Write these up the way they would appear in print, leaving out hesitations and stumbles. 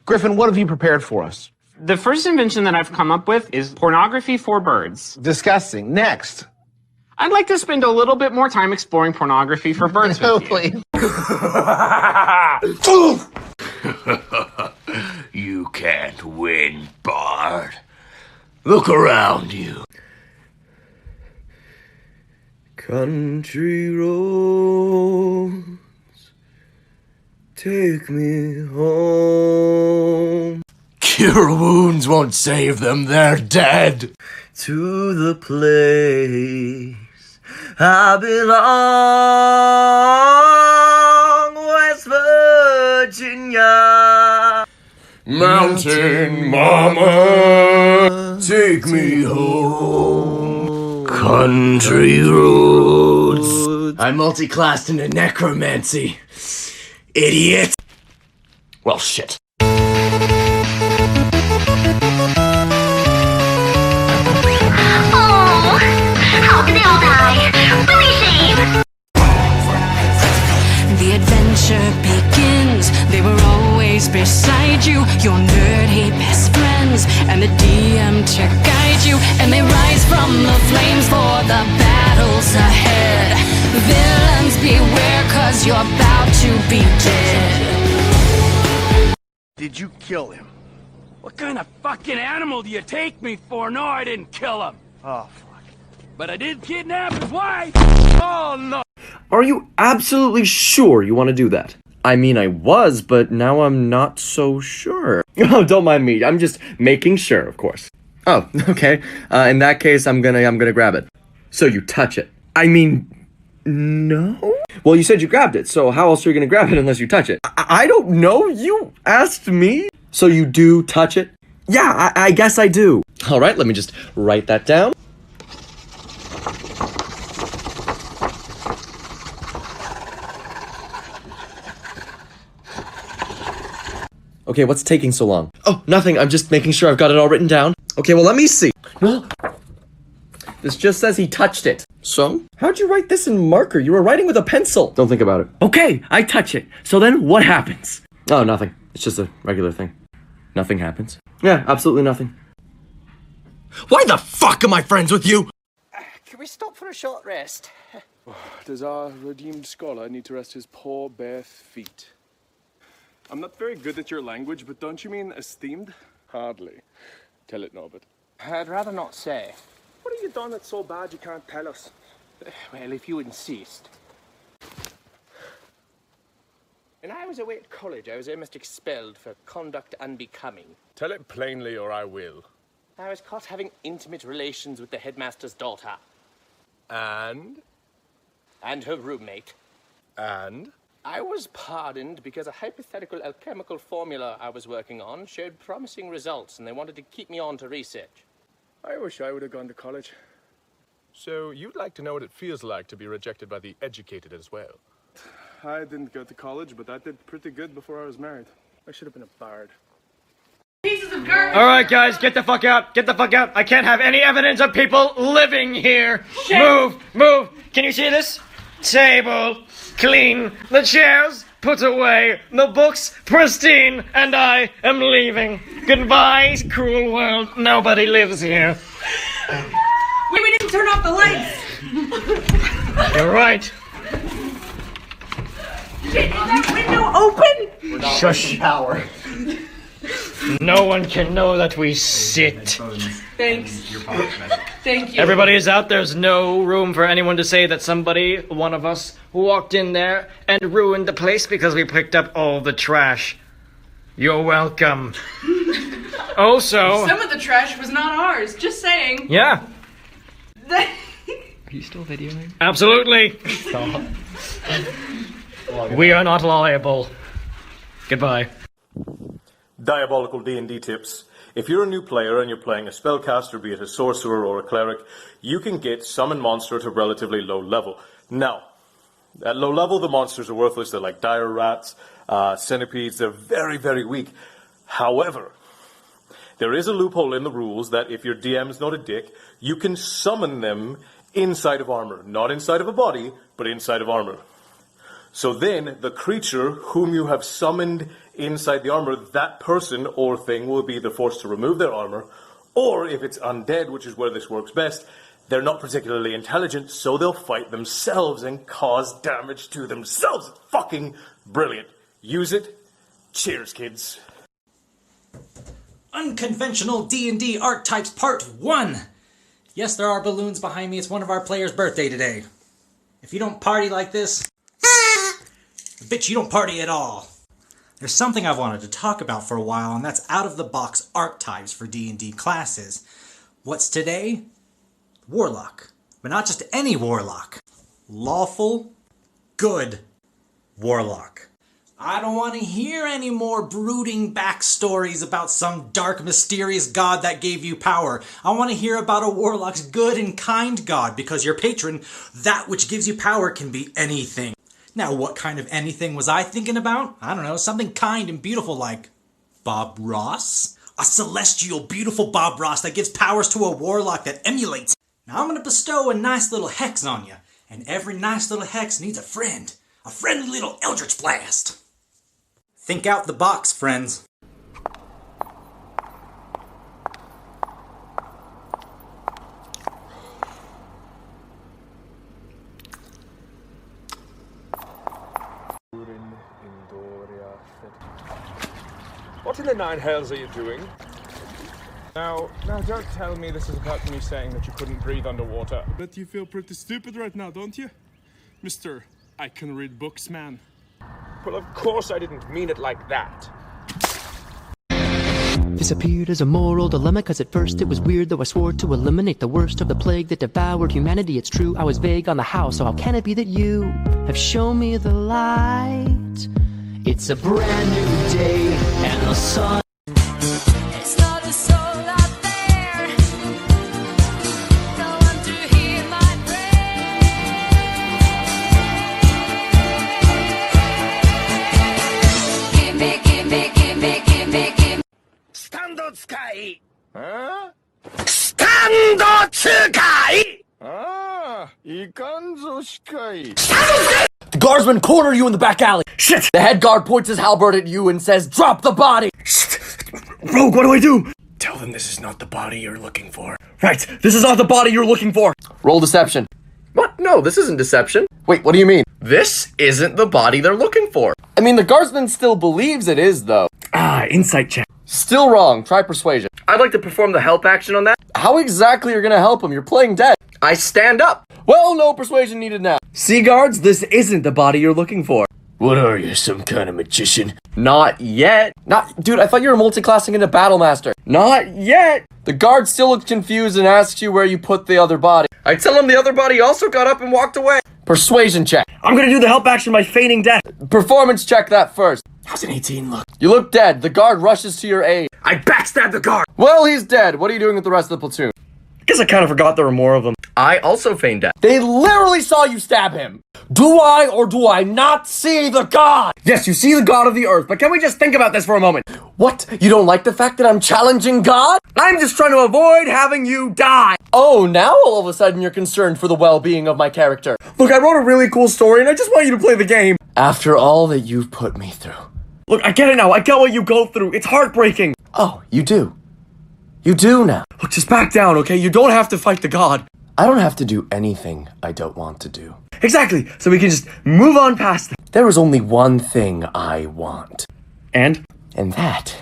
Griffin, what have you prepared for us? The first invention that I've come up with is pornography for birds. Disgusting. Next. I'd like to spend a little bit more time exploring pornography for birds with you. Please. You can't win, Bard. Look around you. Country roads, take me home. Cure wounds won't save them, they're dead. To the place I belong, West Virginia. Mountain Mama, take me home. Country roads. I'm multi-classed into necromancy. Idiot. Well, shit. The adventure begins. They were always beside you, your nerdy best friends, and the DM to guide you. And they rise from the flames for the battles ahead. Villains beware, 'cause you're about to be dead. Did you kill him? What kind of fucking animal do you take me for? No, I didn't kill him. Oh, fuck. But I did kidnap his wife. Oh, no. Are you absolutely sure you want to do that? I mean, I was, but now I'm not so sure. Oh, don't mind me. I'm just making sure, of course. Oh, okay. In that case, I'm gonna grab it. So you touch it. I mean, no? Well, you said you grabbed it, so how else are you gonna grab it unless you touch it? I don't know. You asked me. So you do touch it? Yeah, I guess I do. All right, let me just write that down. Okay, what's taking so long? Oh, nothing. I'm just making sure I've got it all written down. Okay, well, let me see. Well, this just says he touched it. So? How'd you write this in marker? You were writing with a pencil. Don't think about it. Okay, I touch it. So then what happens? Oh, nothing. It's just a regular thing. Nothing happens. Yeah, absolutely nothing. Why the fuck am I friends with you? Can we stop for a short rest? Does our redeemed scholar need to rest his poor bare feet? I'm not very good at your language, but don't you mean esteemed? Hardly. Tell it, Norbert. I'd rather not say. What have you done that's so bad you can't tell us? Well, if you insist. When I was away at college, I was almost expelled for conduct unbecoming. Tell it plainly or I will. I was caught having intimate relations with the headmaster's daughter. And? And her roommate. And? I was pardoned because a hypothetical alchemical formula I was working on showed promising results, and they wanted to keep me on to research. I wish I would have gone to college. So you'd like to know what it feels like to be rejected by the educated as well? I didn't go to college, but I did pretty good before I was married. I should have been a bard. Pieces of garbage. All right, guys, get the fuck out. Get the fuck out. I can't have any evidence of people living here. Shit. Move. Can you see this? Table, clean. The chairs, put away. The books, pristine. And I am leaving. Goodbye, cruel world. Nobody lives here. We didn't turn off the lights. You're right. Shit, is that window open? We're not Shush. Power. No one can know that we sit. Thanks. Thank you. Everybody is out. There's no room for anyone to say that somebody, one of us, walked in there and ruined the place because we picked up all the trash. You're welcome. Also... Some of the trash was not ours, just saying. Yeah. Are you still videoing? Absolutely. Stop. We are not liable. Goodbye. Diabolical D&D tips. If you're a new player and you're playing a spellcaster, be it a sorcerer or a cleric, you can get summon monster at a relatively low level. Now, at low level, the monsters are worthless. They're like dire rats, centipedes. They're very, very weak. However, there is a loophole in the rules that if your DM's not a dick, you can summon them inside of armor. Not inside of a body, but inside of armor. So then, the creature whom you have summoned inside the armor, that person or thing will be either forced to remove their armor, or if it's undead, which is where this works best, they're not particularly intelligent, so they'll fight themselves and cause damage to themselves. It's fucking brilliant. Use it. Cheers, kids. Unconventional D&D Archetypes Part 1. Yes, there are balloons behind me. It's one of our players' birthday today. If you don't party like this, bitch, you don't party at all. There's something I've wanted to talk about for a while, and that's out-of-the-box archetypes for D&D classes. What's today? Warlock. But not just any warlock. Lawful, good warlock. I don't want to hear any more brooding backstories about some dark, mysterious god that gave you power. I want to hear about a warlock's good and kind god, because your patron, that which gives you power, can be anything. Now, what kind of anything was I thinking about? I don't know, something kind and beautiful like Bob Ross? A celestial, beautiful Bob Ross that gives powers to a warlock that emulates. Now, I'm going to bestow a nice little hex on you, and every nice little hex needs a friend. A friendly little Eldritch Blast. Think out the box, friends. What in the nine hells are you doing? Now don't tell me this is about me saying that you couldn't breathe underwater. But you feel pretty stupid right now, don't you? Mr. I can read books, man. Well, of course I didn't mean it like that. This appeared as a moral dilemma, cause at first it was weird, though I swore to eliminate the worst of the plague that devoured humanity. It's true, I was vague on the how, so how can it be that you have shown me the light? It's a brand new day, and the sun. It's not a soul out there. No one to hear my prayer. Gimme. Stand sky. Huh? Stand tsukai. Ah, ikanzo shikai. The guardsmen corner you in the back alley. Shit! The head guard points his halberd at you and says, "Drop the body!" Shit! Rogue, what do I do? Tell them this is not the body you're looking for. Right, this is not the body you're looking for. Roll deception. What? No, this isn't deception. Wait, what do you mean? This isn't the body they're looking for. I mean, the guardsman still believes it is, though. Insight check. Still wrong. Try persuasion. I'd like to perform the help action on that. How exactly are you gonna help him? You're playing dead. I stand up. Well, no persuasion needed now. See, guards, this isn't the body you're looking for. What are you, some kind of magician? Not yet. Dude, I thought you were multi-classing into Battlemaster. Not yet. The guard still looks confused and asks you where you put the other body. I tell him the other body also got up and walked away. Persuasion check. I'm gonna do the help action by feigning death. Performance check that first. How's an 18 look? You look dead. The guard rushes to your aid. I backstabbed the guard! Well, he's dead. What are you doing with the rest of the platoon? Guess I kind of forgot there were more of them. I also feigned death. They literally saw you stab him. Do I or do I not see the god? Yes, you see the god of the earth, but can we just think about this for a moment? What? You don't like the fact that I'm challenging God? I'm just trying to avoid having you die. Oh, now all of a sudden you're concerned for the well-being of my character. Look, I wrote a really cool story and I just want you to play the game. After all that you've put me through. Look, I get it now. I get what you go through. It's heartbreaking. Oh, you do. You do now. Look, just back down, okay? You don't have to fight the god. I don't have to do anything I don't want to do. Exactly, so we can just move on past it. There is only one thing I want. And that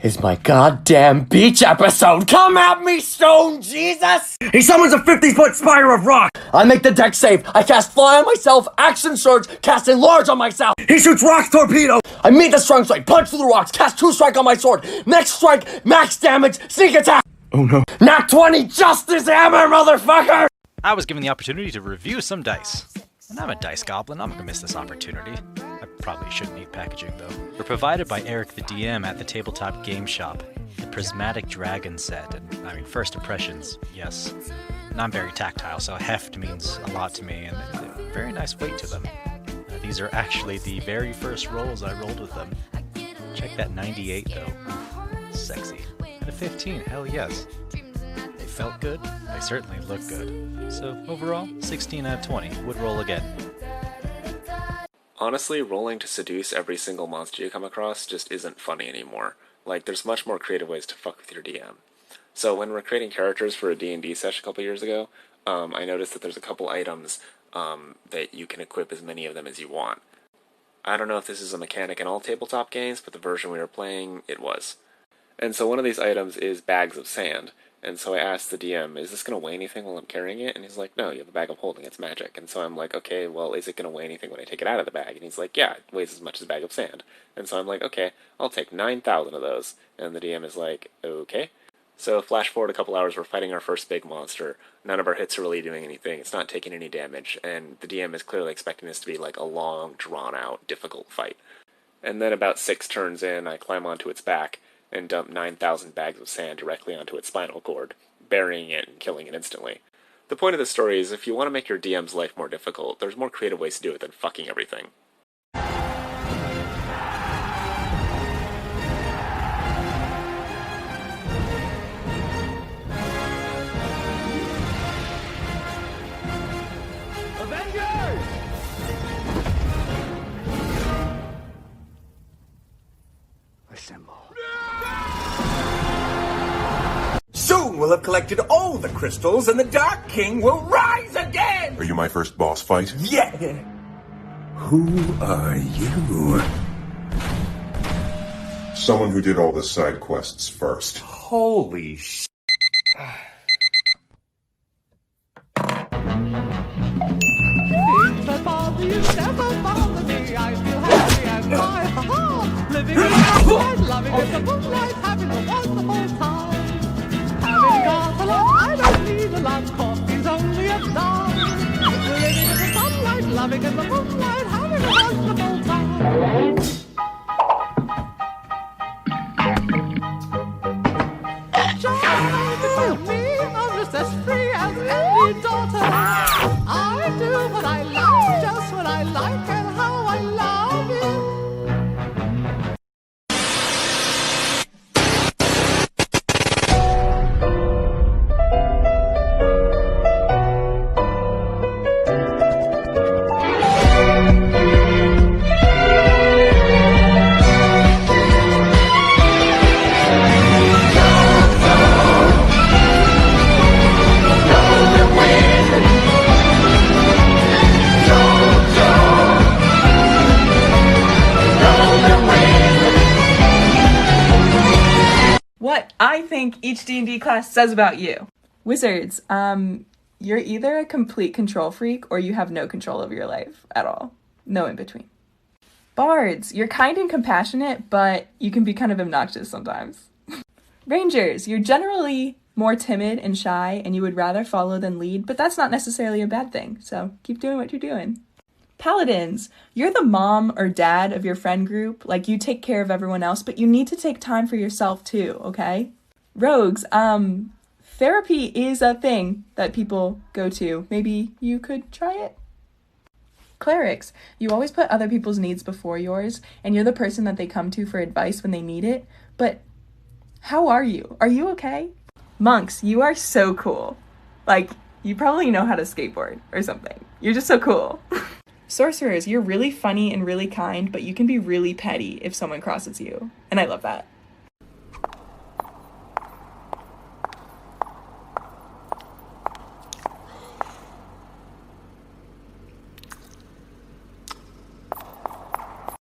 is my goddamn beach episode. Come at me, Stone Jesus! He summons a 50-foot spire of rock. I make the deck save. I cast fly on myself, action surge, cast enlarge on myself. He shoots rocks torpedo. I meet the strong strike, punch through the rocks, cast 2 strike on my sword. Next strike, max damage, sneak attack. Oh no. Nat 20 justice hammer, motherfucker! I was given the opportunity to review some dice. And I'm a dice goblin, I'm gonna miss this opportunity. I probably shouldn't need packaging though. We're provided by Eric the DM at the Tabletop Game Shop. The Prismatic Dragon set, and I mean first impressions, yes. And I'm very tactile, so heft means a lot to me, and a very nice weight to them. These are actually the very first rolls I rolled with them. Check that 98 though. Sexy. And a 15, hell yes. They felt good, they certainly look good. So overall, 16 out of 20, would roll again. honestly, rolling to seduce every single monster you come across just isn't funny anymore. Like, there's much more creative ways to fuck with your DM. So when we're creating characters for a D&D session a couple years ago, I noticed that there's a couple items that you can equip as many of them as you want. I don't know if this is a mechanic in all tabletop games, but the version we were playing, it was. And so one of these items is bags of sand. And so I asked the DM, is this going to weigh anything while I'm carrying it? And he's like, no, you have a bag of holding, it's magic. And so I'm like, okay, well, is it going to weigh anything when I take it out of the bag? And he's like, yeah, it weighs as much as a bag of sand. And so I'm like, okay, I'll take 9,000 of those. And the DM is like, okay. So flash forward a couple hours, we're fighting our first big monster. None of our hits are really doing anything. It's not taking any damage. And the DM is clearly expecting this to be like a long, drawn-out, difficult fight. And then about 6 turns in, I climb onto its back and dump 9,000 bags of sand directly onto its spinal cord, burying it and killing it instantly. The point of this story is if you want to make your DM's life more difficult, there's more creative ways to do it than fucking everything. Soon we'll have collected all the crystals and the Dark King will rise again! Are you my first boss fight? Yeah! Who are you? Someone who did all the side quests first. Holy sh... Living in the moonlight, loving in the moonlight, having a wonderful time. Having got a lot, I don't need a lot. Coffee's only a dime. Living in the sunlight, loving in the moonlight, having a wonderful time. Just me, I'm just as free as any daughter. I do what I like, just what I like, and how I love it. What I think each D&D class says about you. Wizards, you're either a complete control freak or you have no control over your life at all. No in between. Bards, you're kind and compassionate, but you can be kind of obnoxious sometimes. Rangers, you're generally more timid and shy and you would rather follow than lead, but that's not necessarily a bad thing, so keep doing what you're doing. Paladins, you're the mom or dad of your friend group, like you take care of everyone else, but you need to take time for yourself too, okay? Rogues, therapy is a thing that people go to. Maybe you could try it? Clerics, you always put other people's needs before yours, and you're the person that they come to for advice when they need it, but how are you? Are you okay? Monks, you are so cool. Like, you probably know how to skateboard or something. You're just so cool. Sorcerers, you're really funny and really kind, but you can be really petty if someone crosses you. And I love that.